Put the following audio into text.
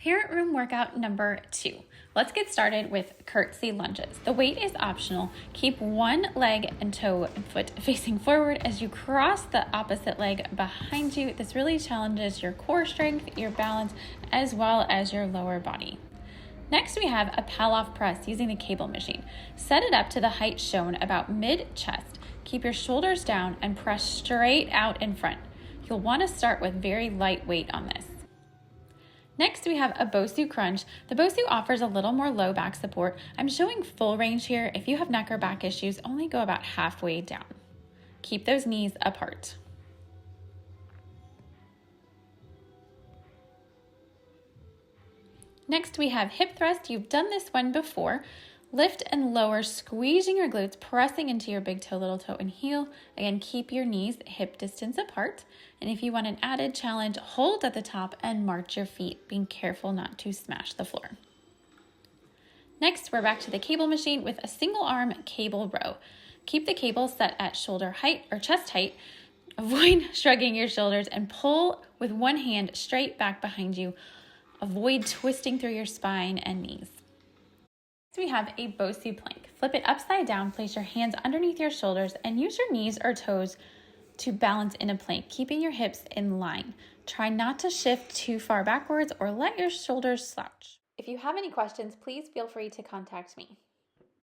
Parent room workout number 2. Let's get started with curtsy lunges. The weight is optional. Keep one leg and toe and foot facing forward as you cross the opposite leg behind you. This really challenges your core strength, your balance, as well as your lower body. Next, we have a Pallof press using the cable machine. Set it up to the height shown about mid-chest. Keep your shoulders down and press straight out in front. You'll want to start with very light weight on this. Next, we have a Bosu crunch. The Bosu offers a little more low back support. I'm showing full range here. If you have neck or back issues, only go about halfway down. Keep those knees apart. Next, we have hip thrust. You've done this one before. Lift and lower, squeezing your glutes, pressing into your big toe, little toe, and heel. Again, keep your knees hip distance apart. And if you want an added challenge, hold at the top and march your feet, being careful not to smash the floor. Next, we're back to the cable machine with a single arm cable row. Keep the cable set at shoulder height or chest height. Avoid shrugging your shoulders and pull with one hand straight back behind you. Avoid twisting through your spine and knees. Next, we have a Bosu plank. Flip it upside down, place your hands underneath your shoulders, and use your knees or toes to balance in a plank, keeping your hips in line. Try not to shift too far backwards or let your shoulders slouch. If you have any questions, please feel free to contact me.